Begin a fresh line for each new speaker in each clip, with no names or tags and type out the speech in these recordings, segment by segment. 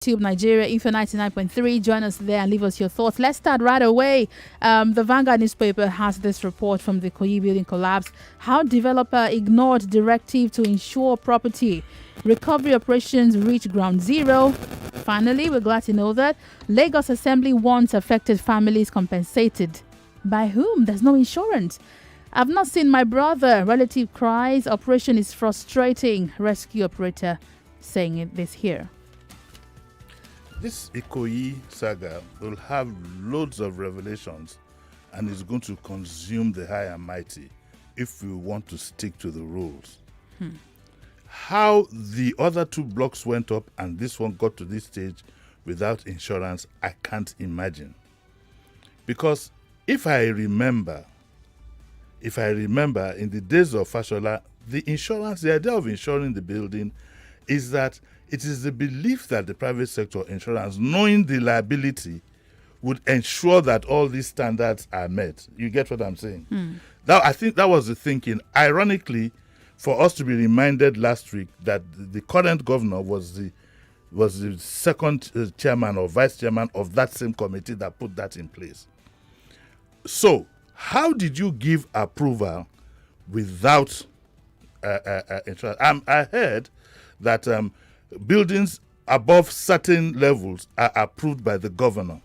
YouTube Nigeria Info 99.3. Join us there and leave us your thoughts. Let's start right away. The Vanguard newspaper has this report from the Ikoyi building collapse. How developer ignored directive to insure property. Recovery operations reach ground zero. Finally, we're glad to know that Lagos Assembly wants affected families compensated. By whom? There's no insurance. I've not seen my brother. Relative cries. Operation is frustrating. Rescue operator saying this here.
This Ikoyi saga will have loads of revelations and is going to consume the high and mighty if we want to stick to the rules. How the other two blocks went up and this one got to this stage without insurance, I can't imagine. Because if I remember in the days of Fashola, the idea of insuring the building is that it is the belief that the private sector insurance, knowing the liability, would ensure that all these standards are met. You get what I'm saying? I think that was the thinking. Ironically, for us to be reminded last week that the current governor was the second chairman or vice chairman of that same committee that put that in place. So, how did you give approval without insurance? I heard that buildings above certain levels are approved by the governor.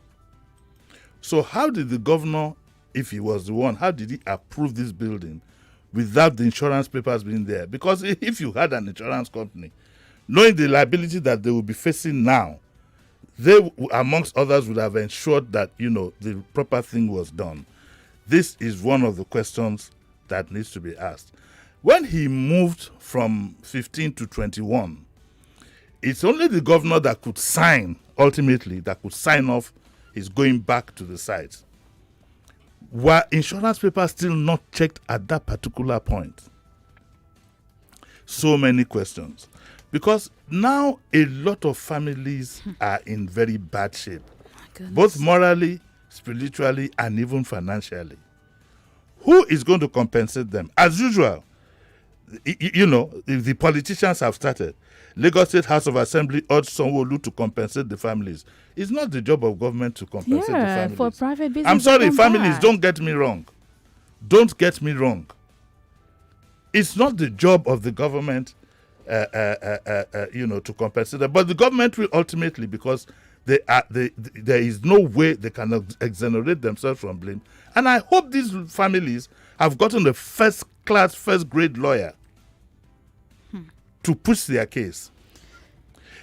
So how did the governor, if he was the one, how did he approve this building without the insurance papers being there? Because if you had an insurance company, knowing the liability that they will be facing now, they, amongst others, would have ensured that, the proper thing was done. This is one of the questions that needs to be asked. When he moved from 15 to 21, it's only the governor that could sign off his going back to the site. Were insurance papers still not checked at that particular point? So many questions. Because now a lot of families are in very bad shape, both morally, spiritually, and even financially. Who is going to compensate them? As usual, the politicians have started. Lagos State House of Assembly urged Sanwo-Olu to compensate the families. It's not the job of government to compensate the families.
For private business.
I'm sorry, families, don't get me wrong. Don't get me wrong. It's not the job of the government, to compensate them. But the government will ultimately, because there is no way they can exonerate themselves from blame. And I hope these families have gotten a first-class, first-grade lawyer to push their case.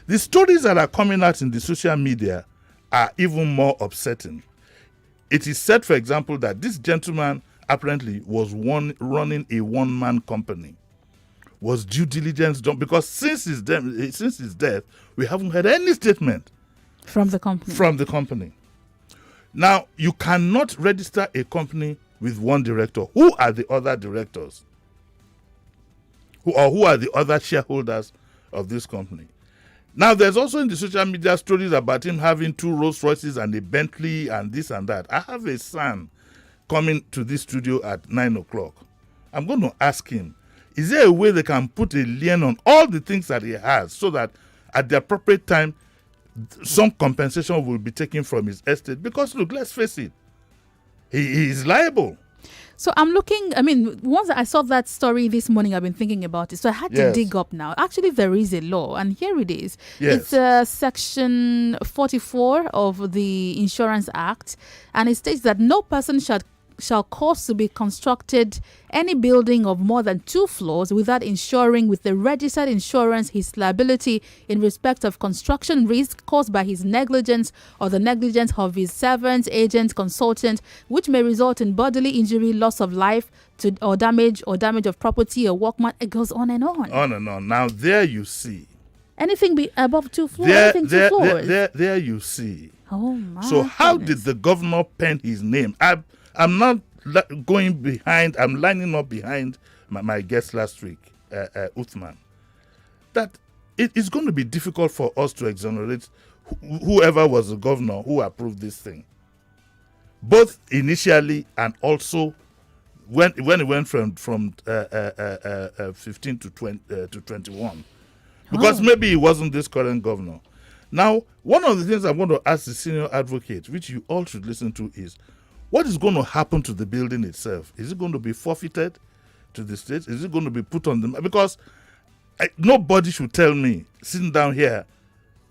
The stories that are coming out in the social media are even more upsetting. It is said, for example, that this gentleman apparently was running a one-man company. Was due diligence done? Because since his death, we haven't had any statement
from the company.
Now, you cannot register a company with one director. Who are the other directors? Who are the other shareholders of this company? Now, there's also in the social media stories about him having 2 Rolls Royces and a Bentley and this and that. I have a son coming to this studio at 9 o'clock. I'm going to ask him, is there a way they can put a lien on all the things that he has so that at the appropriate time, some compensation will be taken from his estate? Because, look, let's face it, he is liable.
So I'm looking, once I saw that story this morning, I've been thinking about it. So I had to dig up now. Actually, there is a law, and here it is.
Yes.
It's Section 44 of the Insurance Act, and it states that no person shall cause to be constructed any building of more than 2 floors without insuring with the registered insurance his liability in respect of construction risk caused by his negligence or the negligence of his servant, agent, consultant, which may result in bodily injury, loss of life, or damage of property or workman. It goes on and on.
On and on. Now, there you see.
Anything above 2 floors. 2 floors.
There you see.
Oh my!
So how did the governor pen his name? I'm not going behind. I'm lining up behind my guest last week, Uthman. That it is going to be difficult for us to exonerate whoever was the governor who approved this thing, both initially and also when it went from 15 to 21, because maybe it wasn't this current governor. Now, one of the things I'm going to ask the senior advocate, which you all should listen to, is what is going to happen to the building itself? Is it going to be forfeited to the state? Is it going to be put on the... Because nobody should tell me, sitting down here,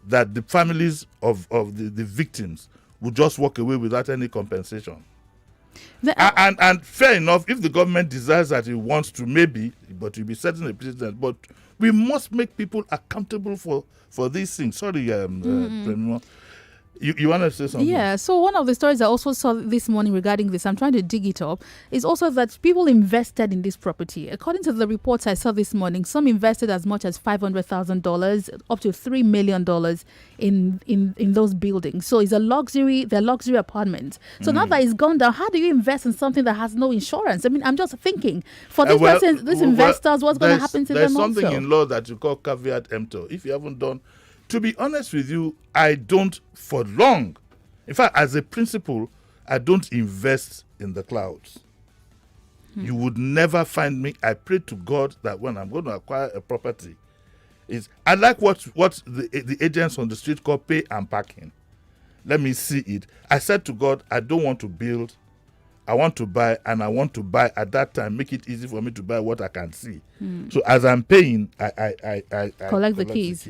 that the families of the victims would just walk away without any compensation. And fair enough, if the government desires that it wants to, maybe, but you'll be setting a precedent. But we must make people accountable for these things. Sorry, Wemimo. You want to say something?
Yeah, so one of the stories I also saw this morning regarding this, I'm trying to dig it up, is also that people invested in this property. According to the reports I saw this morning, some invested as much as $500,000 up to $3 million in those buildings. So it's they're luxury apartments. So now that it's gone down, how do you invest in something that has no insurance? I mean, I'm just thinking, for these investors, what's going to happen to them also?
There's something in law that you call caveat emptor. If you haven't done... To be honest with you, I don't for long. In fact, as a principle, I don't invest in the clouds. You would never find me. I pray to God that when I'm going to acquire a property, I like what the agents on the street call pay and parking. Let me see it. I said to God, I don't want to build. I want to buy, and I want to buy at that time. Make it easy for me to buy what I can see. So as I'm paying, I
collect the keys.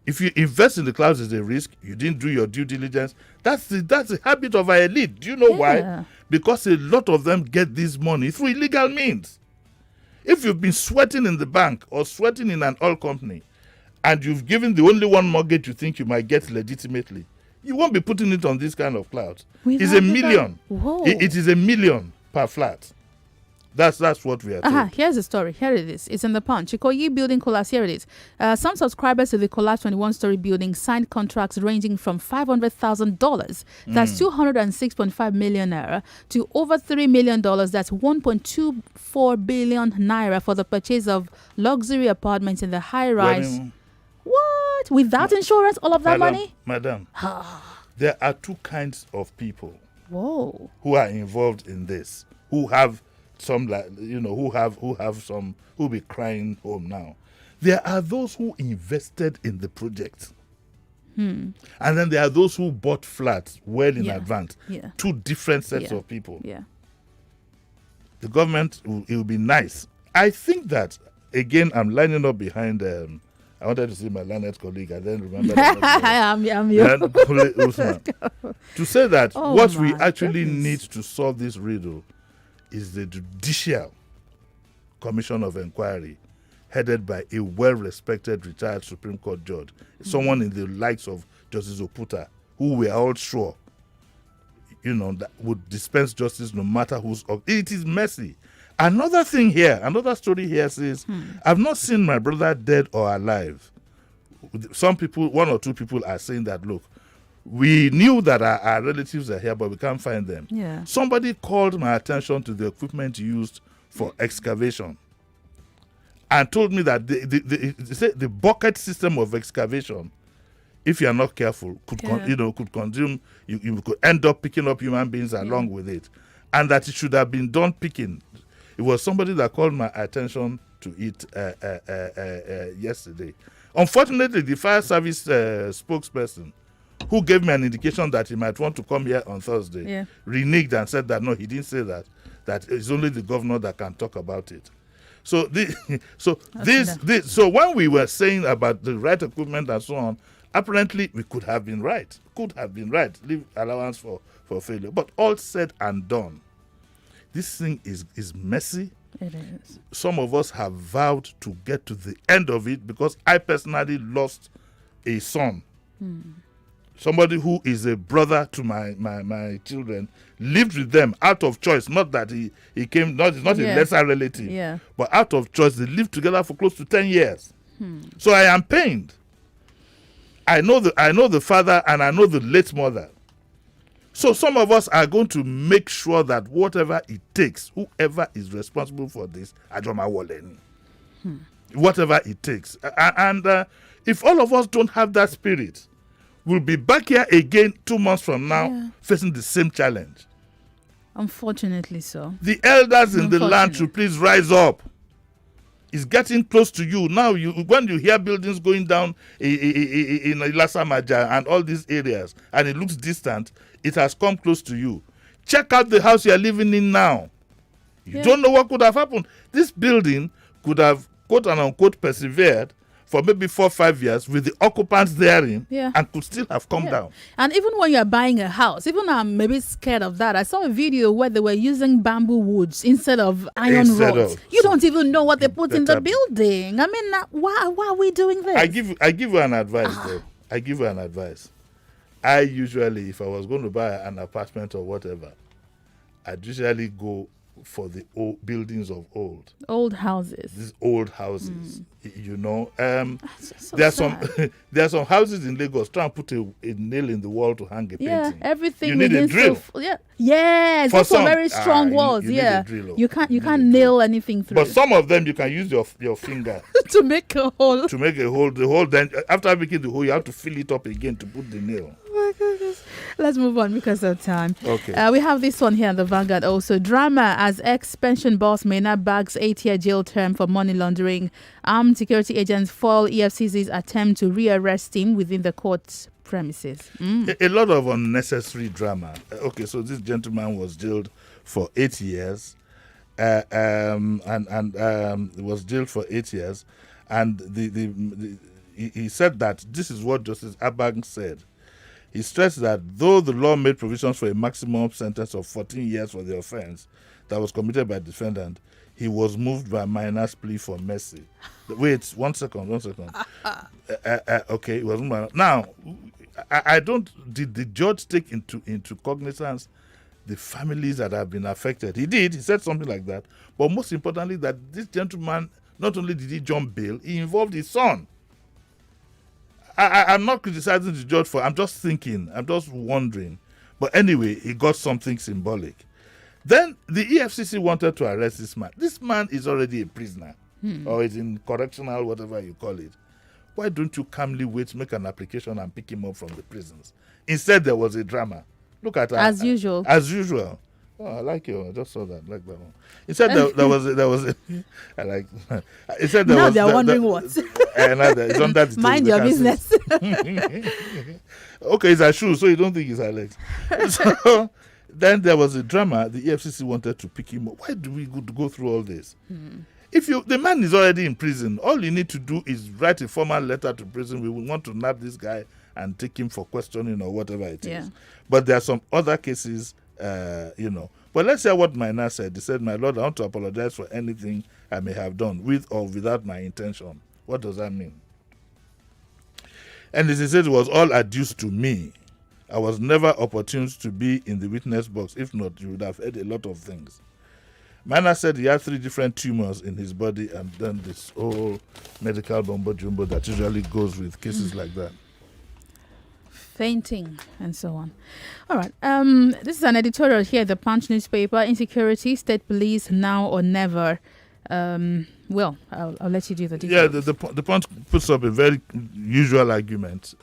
If you invest in the clouds, it's a risk. You didn't do your due diligence. That's the habit of our elite. Do you know why? Because a lot of them get this money through illegal means. If you've been sweating in the bank or sweating in an oil company, and you've given the only one mortgage you think you might get legitimately, you won't be putting it on this kind of clouds. It's $1 million. It is $1 million per flat. That's what we are told.
Here's the story. Here it is. It's in the Punch. Ikoyi building collapse. Here it is. Some subscribers to the collapsed 21-story building signed contracts ranging from $500,000, that's 206.5 million naira, to over $3 million, that's 1.24 billion naira, for the purchase of luxury apartments in the high-rise. What? Without insurance, all of that money?
Madam, there are two kinds of people who are involved in this, who have some, who be crying home now. There are those who invested in the project. And then there are those who bought flats well in advance. Two different sets of people. The government, it will be nice. I think that, again, I'm lining up behind, I wanted to see my learned colleague, and then remember
I'm you.
To say that what we actually need to solve this riddle is the Judicial Commission of Inquiry, headed by a well-respected retired Supreme Court judge, someone in the likes of Justice Oputa, who we are all sure, that would dispense justice no matter who's... It is messy. Another story here says, I've not seen my brother dead or alive. Some people, one or two people are saying that, look, we knew that our relatives are here, but we can't find them. Somebody called my attention to the equipment used for excavation and told me that the bucket system of excavation, if you are not careful, could consume, you could end up picking up human beings along with it, and that it should have been done picking. It was somebody that called my attention to it yesterday. Unfortunately, the fire service spokesperson, who gave me an indication that he might want to come here on Thursday, reneged and said that no, he didn't say that. That it's only the governor that can talk about it. So so when we were saying about the right equipment and so on, apparently we could have been right. Leave allowance for failure. But all said and done, this thing is messy.
It is.
Some of us have vowed to get to the end of it, because I personally lost a son. Somebody who is a brother to my children, lived with them out of choice. Not that he came, not a lesser relative, but out of choice. They lived together for close to 10 years. So I am pained. I know the father and I know the late mother. So some of us are going to make sure that whatever it takes, whoever is responsible for this, whatever it takes. And if all of us don't have that spirit, we'll be back here again 2 months from now, facing the same challenge.
Unfortunately so.
The elders in the land should please rise up. It's getting close to you. Now, when you hear buildings going down in Ilasamaja and all these areas, and it looks distant, it has come close to you. Check out the house you are living in now. You don't know what could have happened. This building could have, quote and unquote, persevered for maybe 4 or 5 years with the occupants therein, and could still have come down.
And even when you're buying a house, even I'm maybe scared of that. I saw a video where they were using bamboo woods instead of iron rods. You don't even know what they put in the building. I mean, why are we doing this?
I give you an advice, though. I give you an advice. I usually, if I was going to buy an apartment or whatever, I'd usually go for the old buildings of old
houses.
These old houses, you know.
So
there are some houses in Lagos. Try and put a nail in the wall to hang a painting.
Everything.
You need a drill.
It's also very strong walls.
You need a drill.
You can't nail anything through.
But some of them you can use your finger
to make a hole.
To make a hole. The hole. Then after making the hole, you have to fill it up again to put the nail.
Oh my goodness. Let's move on because of time.
Okay.
We have this one here in the Vanguard also. Drama as ex-pension boss Mena bags 8-year jail term for money laundering. Armed security agents foil EFCC's attempt to rearrest him within the court's premises.
A lot of unnecessary drama. Okay, so this gentleman was jailed for 8 years. And was jailed for 8 years. And he said that this is what Justice Abang said. He stressed that though the law made provisions for a maximum sentence of 14 years for the offense that was committed by the defendant, he was moved by Minor's plea for mercy. Wait, one second. Okay, it was moved. Now, I don't. Did the judge take into cognizance the families that have been affected? He did. He said something like that. But most importantly, that this gentleman, not only did he jump bail, he involved his son. I'm not criticizing the judge I'm just thinking, I'm just wondering. But anyway, he got something symbolic. Then the EFCC wanted to arrest this man. This man is already a prisoner, or is in correctional, whatever you call it. Why don't you calmly wait, make an application and pick him up from the prisons? Instead, there was a drama. Look at that.
As usual.
As usual. Oh, I like you. I just saw that. Like that one. He said there was. I like. He said there
now
was.
Now they're wondering what.
It's on that.
Mind your business.
Okay, it's a shoe, so you don't think it's Alex. So then there was a drama. The EFCC wanted to pick him up. Why do we go through all this? If the man is already in prison, all you need to do is write a formal letter to prison. We want to nab this guy and take him for questioning or whatever it is. But there are some other cases. But let's hear what Minor said. He said, "My Lord, I want to apologize for anything I may have done with or without my intention." What does that mean? And he said, "It was all adduced to me. I was never opportune to be in the witness box. If not, you would have heard a lot of things." Minor said he had 3 different tumors in his body, and then this whole medical bumbo jumbo that usually goes with cases like that.
Fainting and so on. All right. This is an editorial here, the Punch newspaper. Insecurity, state police, now or never. I'll let you do the details.
Yeah, the Punch puts up a very usual argument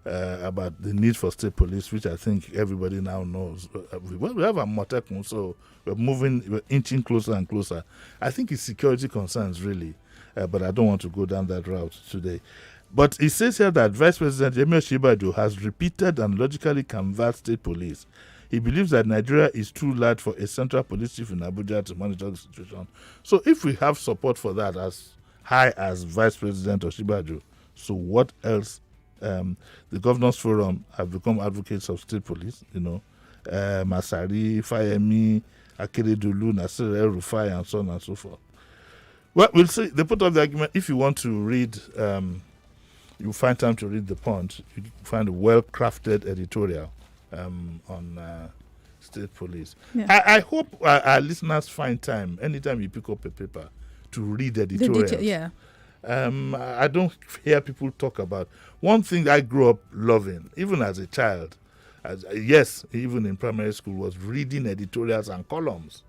about the need for state police, which I think everybody now knows. We have a Motekun, so we're inching closer and closer. I think it's security concerns, really, but I don't want to go down that route today. But it says here that Vice President Yemi Osinbajo has repeated and logically canvassed state police. He believes that Nigeria is too large for a central police chief in Abuja to monitor the situation. So if we have support for that as high as Vice President Osinbajo, so what else? The Governors Forum have become advocates of state police, Masari, Fayemi, Akeredolu, Nasir El-Rufai, and so on and so forth. Well, we'll see. They put up the argument. If you want to read... you find time to read the Punch. You find a well-crafted editorial on state police. Yeah. I hope our listeners find time, anytime you pick up a paper, to read editorials. I don't hear people talk about. One thing I grew up loving, even as a child, even in primary school, was reading editorials and columns.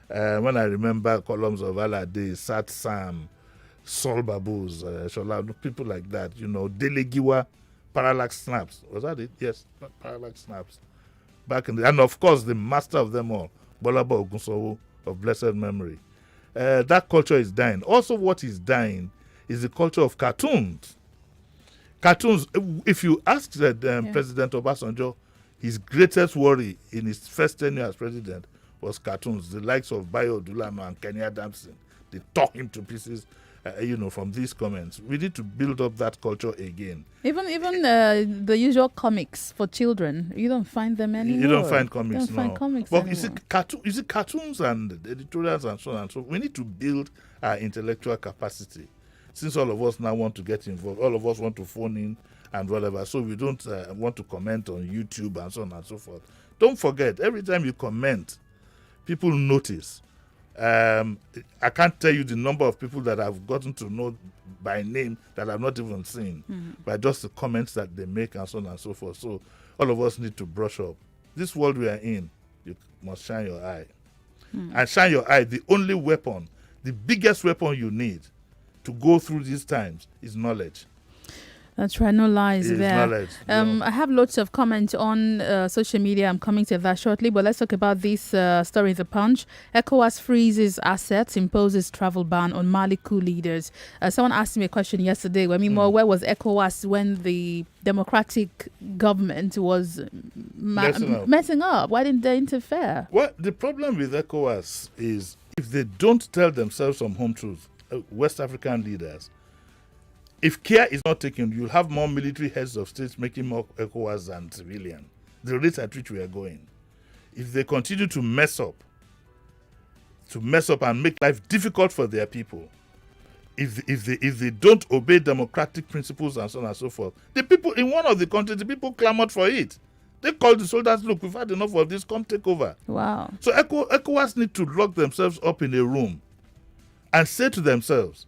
When I remember columns of Alade, Sat Sam, Sol Babos, Shola, people like that, Delegiwa, Parallax Snaps. Was that it? Yes, Parallax Snaps. And of course, the master of them all, Bolaba Ogunsowo of blessed memory. that culture is dying. Also, what is dying is the culture of cartoons. Cartoons, if you ask President Obasanjo, his greatest worry in his first tenure as president was cartoons. The likes of Bayo Dulano and Kenny Adamson, they tore him to pieces, from these comments. We need to build up that culture again.
Even the usual comics for children, you don't find them anymore.
You don't find comics,
But
you see, cartoons and editorials and so on and so on. We need to build our intellectual capacity. Since all of us now want to get involved, all of us want to phone in and whatever, so we don't want to comment on YouTube and so on and so forth. Don't forget, every time you comment, people notice. I can't tell you the number of people that I've gotten to know by name that I've not even seen, by just the comments that they make and so on and so forth. So all of us need to brush up. This world we are in, you must shine your eye. And shine your eye, the only weapon, the biggest weapon you need to go through these times is knowledge.
That's right, no lies there.
Knowledge,
I have lots of comments on social media. I'm coming to that shortly, but let's talk about this story in the Punch. Ecowas freezes assets, imposes travel ban on Mali coup leaders. Someone asked me a question yesterday, Wemimo, where was Ecowas when the democratic government was messing up? Why didn't they interfere?
Well, the problem with Ecowas is if they don't tell themselves some home truths, West African leaders, if care is not taken, you'll have more military heads of states making more ECOWAS than civilian. The rate at which we are going. If they continue to mess up and make life difficult for their people, if they don't obey democratic principles and so on and so forth, the people in one of the countries, the people clamored for it. They called the soldiers, look, we've had enough of this, come take over.
Wow.
So ECOWAS need to lock themselves up in a room and say to themselves,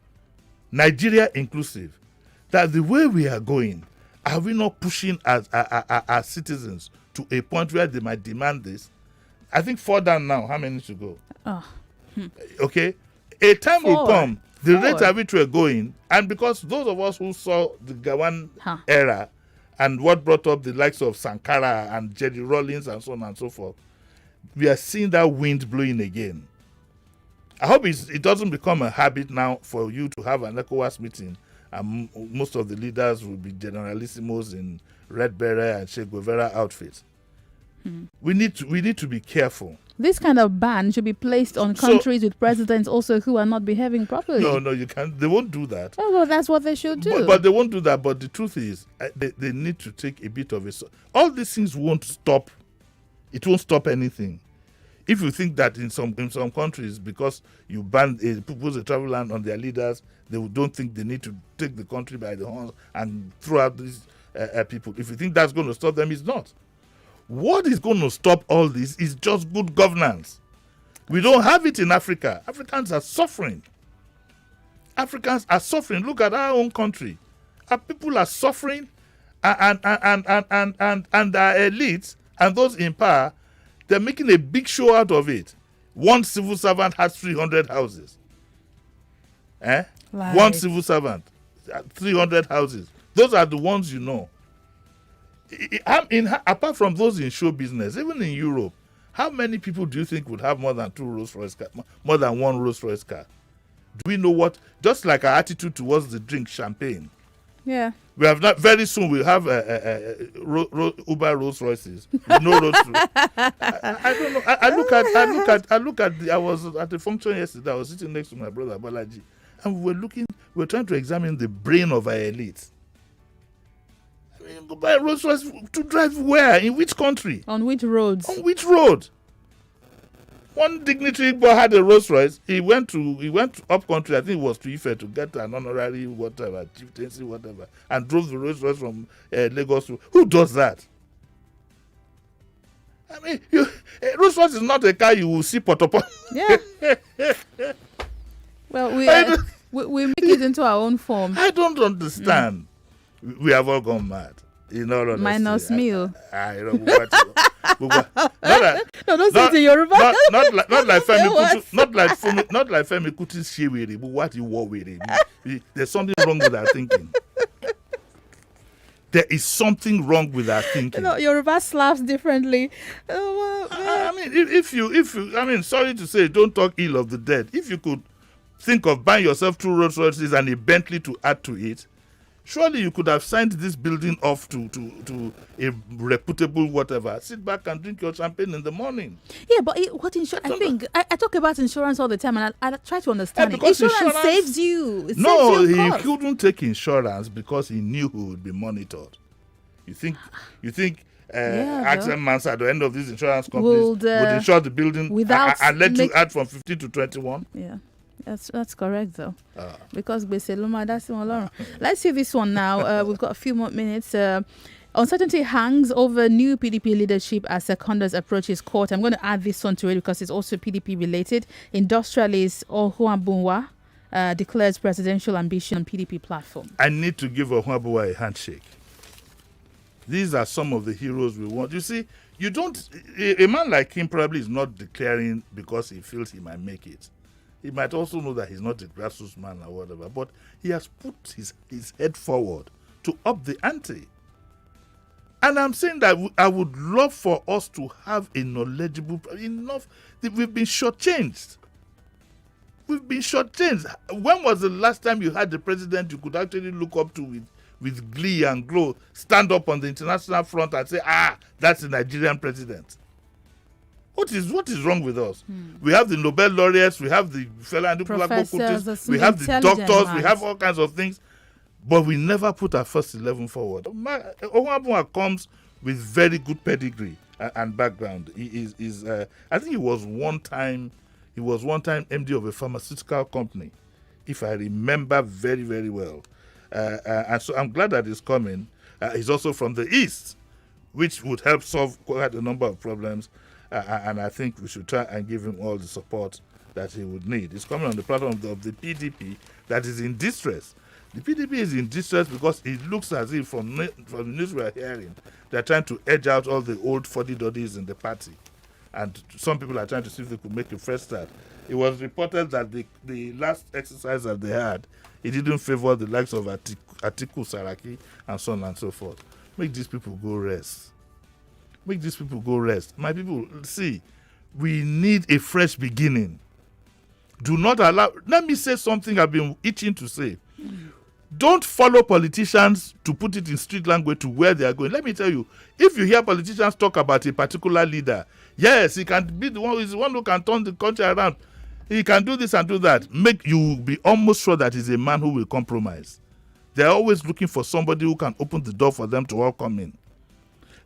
Nigeria inclusive, that the way we are going, are we not pushing our citizens to a point where they might demand this? I think 4 down now. How many to go? Okay. A time will come, the rate at which we're going, and because those of us who saw the Gawan era and what brought up the likes of Sankara and Jerry Rawlings and so on and so forth, we are seeing that wind blowing again. I hope it doesn't become a habit now for you to have an ECOWAS meeting and most of the leaders will be generalissimos in Red Beret and Che Guevara outfits. We need to be careful.
This kind of ban should be placed on countries with presidents also who are not behaving properly.
No, you can't. They won't do that.
Oh, well, that's what they should do.
But they won't do that. But the truth is, they need to take a bit of it. All these things won't stop. It won't stop anything. If you think that in some countries, because you ban put a travel ban on their leaders, they don't think they need to take the country by the horns and throw out these people. If you think that's going to stop them, it's not. What is going to stop all this is just good governance. We don't have it in Africa. Africans are suffering. Look at our own country. Our people are suffering, and our elites and those in power, they're making a big show out of it. One civil servant has 300 houses. One civil servant, 300 houses. Those are the ones you know. Apart from those in show business, even in Europe, how many people do you think would have more than more than one Rolls Royce car? Do we know what? Just like our attitude towards the drink champagne.
Yeah.
We have not. Very soon we'll have Uber Rolls Royces. No Rolls Royce. I don't know. I look at. I was at a function yesterday. I was sitting next to my brother Balaji, and we were trying to examine the brain of our elites. I mean, buy Rolls Royce to drive where? In which country?
On which roads?
On which road? One dignitary had a Rolls Royce. He went up country. I think it was to Ife to get an honorary whatever, chieftaincy whatever, and drove the Rolls Royce from Lagos. Who does that? I mean, Rolls Royce is not a car you will see potopon.
Yeah. Well, we make it into our own form.
I don't understand. We have all gone mad.
Minus meal.
Don't say it in Yoruba. Not like Femi Kuti's shewere, but what you war with it. There's something wrong with our thinking. There is something wrong with our thinking.
Yoruba slaps differently.
I mean, if you, sorry to say, don't talk ill of the dead. If you could think of buying yourself 2 Rolls Royces and a Bentley to add to it, surely you could have signed this building off to a reputable whatever. Sit back and drink your champagne in the morning.
Yeah, but what insurance? I think I talk about insurance all the time, and I try to understand it.
Because
Insurance saves you. It
No,
saves you
he
cost.
couldn't take insurance because he knew he would be monitored. You think Axel Mansa at the end of these insurance companies would insure the building and let you add from 15 to 21?
Yeah. That's correct though, because Beseluma, that's one. Let's see this one now. We've got a few more minutes. Uncertainty hangs over new PDP leadership as Secondas approaches court. I'm going to add this one to it because it's also PDP related. Industrialist Ohuabunwa declares presidential ambition on PDP platform.
I need to give Ohuabunwa a handshake. These are some of the heroes we want. You see, a man like him probably is not declaring because he feels he might make it. He might also know that he's not a grassroots man or whatever, but he has put his head forward to up the ante. And I'm saying that I would love for us to have a knowledgeable enough. We've been shortchanged. We've been shortchanged. When was the last time you had the president you could actually look up to with glee and glow, stand up on the international front and say, that's the Nigerian president? What is wrong with us? We have the Nobel laureates, we have the professors, we have the doctors, we have all kinds of things, but we never put our first 11 forward. Ohuabunwa comes with very good pedigree and background. He is I think he was one time MD of a pharmaceutical company, if I remember very, very well. And so I'm glad that he's coming. He's also from the East, which would help solve quite a number of problems. And I think we should try and give him all the support that he would need. He's coming on the platform of the PDP that is in distress. The PDP is in distress because it looks as if from the news we are hearing, they're trying to edge out all the old fuddy-duddies in the party. And some people are trying to see if they could make a fresh start. It was reported that the last exercise that they had, it didn't favor the likes of Atiku Saraki and so on and so forth. Make these people go rest. Make these people go rest. My people, see, we need a fresh beginning. Do not allow... Let me say something I've been itching to say. Don't follow politicians to put it in street language to where they are going. Let me tell you, if you hear politicians talk about a particular leader, yes, he can be the one who can turn the country around. He can do this and do that. You be almost sure that he's a man who will compromise. They're always looking for somebody who can open the door for them to welcome in.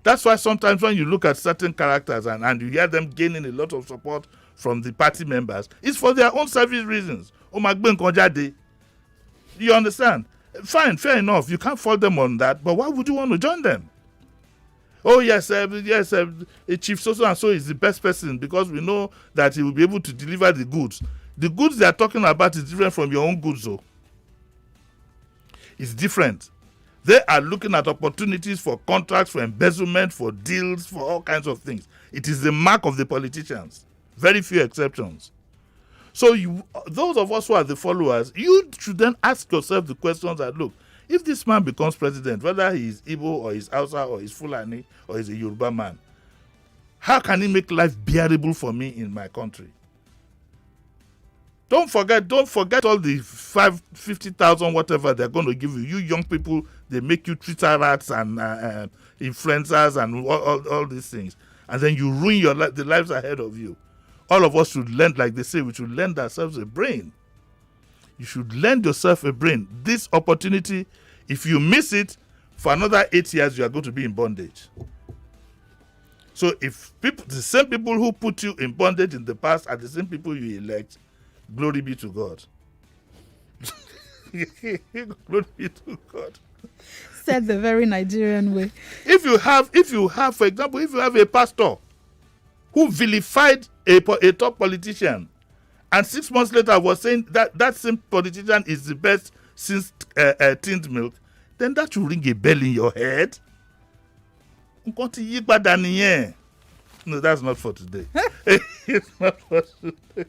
That's why sometimes when you look at certain characters and you hear them gaining a lot of support from the party members, it's for their own selfish reasons. You understand? Fine, fair enough. You can't fault them on that, but why would you want to join them? Oh, yes, Chief so and so is the best person because we know that he will be able to deliver the goods. The goods they are talking about is different from your own goods, though. It's different. They are looking at opportunities for contracts, for embezzlement, for deals, for all kinds of things. It is the mark of the politicians. Very few exceptions. So those of us who are the followers, you should then ask yourself the questions that, look, if this man becomes president, whether he is Igbo or he's Hausa or he's Fulani or he's a Yoruba man, how can he make life bearable for me in my country? Don't forget all the 50,000 whatever they're going to give you. You young people, they make you Twitter rats and influencers and all these things. And then you ruin the lives ahead of you. All of us should lend, like they say, we should lend ourselves a brain. You should lend yourself a brain. This opportunity, if you miss it, for another 8 years, you are going to be in bondage. So if the same people who put you in bondage in the past are the same people you elect, glory be to God. Glory be to God.
Said the very Nigerian way.
If you have, for example, if you have a pastor who vilified a top politician, and 6 months later was saying that same politician is the best since tinned milk, then that will ring a bell in your head. No, that's not for today. It's not for today.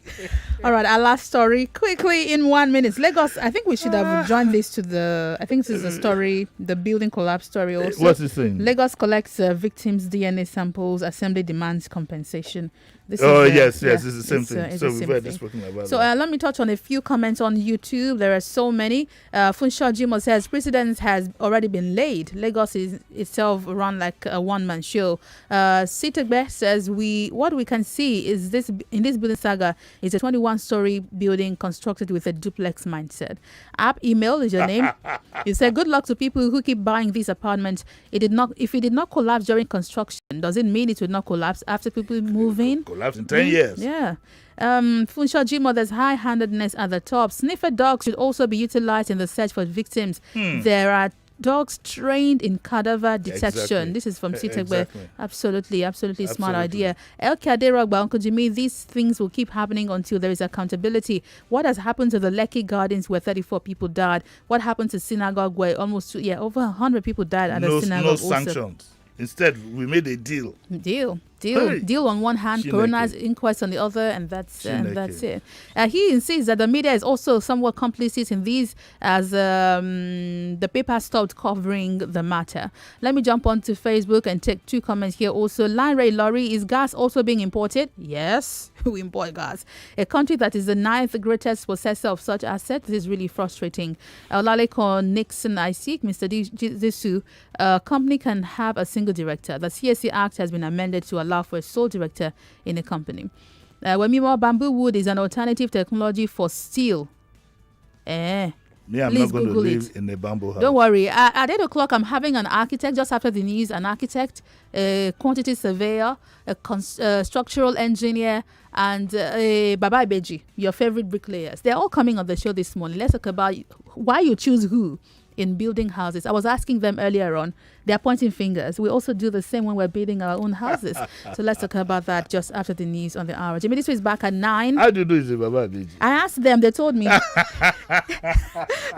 All right, our last story. Quickly, in 1 minute. Lagos, I think we should have joined this to I think this is a story, the building collapse story also.
What's it saying?
Lagos collects victims' DNA samples. Assembly demands compensation. This
yes, it's the same thing. So we've already
thing.
spoken about
So
that.
let me touch on a few comments on YouTube. There are so many. Funshaw Jimo says precedence has already been laid. Lagos is itself run like a one-man show. Sitegbe says what we can see is this in this building saga is a 21-story building constructed with a duplex mindset. App email is your name. You said good luck to people who keep buying these apartments. If it did not collapse during construction, does it mean it would not collapse after people move in?
Collapse in 10 years.
Yeah. Funshaw Jimo, there's high-handedness at the top. Sniffer dogs should also be utilized in the search for victims. There are dogs trained in cadaver detection.
Exactly.
This is from Sitegbe.
Exactly.
Absolutely smart idea. El Kaderogba, Uncle Jimmy, these things will keep happening until there is accountability. What has happened to the Lekki Gardens where 34 people died? What happened to synagogue where almost over 100 people died at a synagogue?
No sanctions. Instead, we made a deal.
Deal on one hand, coroner's inquest on the other, and that's it. He insists that the media is also somewhat complicit in these, as the paper stopped covering the matter. Let me jump onto Facebook and take two comments here also. Lanre Lorry, is gas also being imported? Yes, we import gas. A country that is the 9th greatest possessor of such assets. This is really frustrating. Olaleko Nixon, I seek Mr. Disu. A company can have a single director. The CSC Act has been amended to allow for a sole director in a company. Wemimo, bamboo wood is an alternative technology for steel.
I'm
Please
not going
Google
to live in a bamboo house.
Don't worry. At 8 o'clock, I'm having an architect, just after the news, an architect, a quantity surveyor, a structural engineer, and Baba Beji, your favorite bricklayers. They're all coming on the show this morning. Let's talk about why you choose who in building houses. I was asking them earlier on. They're pointing fingers. We also do the same when we're building our own houses. So let's talk about that just after the news on the hour. Jimmy, this is back at 9.
How do you do it, Baba Beji?
I asked them. They told me.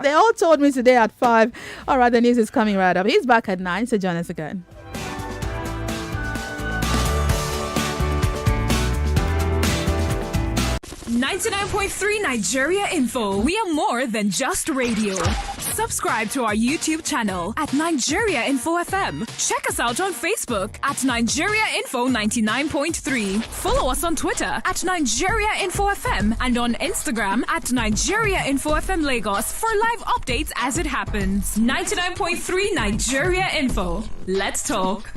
They all told me today at 5. All right, the news is coming right up. He's back at 9. So join us again.
.3 Nigeria Info. We are more than just radio. Subscribe to our YouTube channel at Nigeria Info FM. Check us out on Facebook at Nigeria Info 99.3. Follow us on Twitter at Nigeria Info FM and on Instagram at Nigeria Info FM Lagos for live updates as it happens. 99.3 Nigeria Info. Let's talk.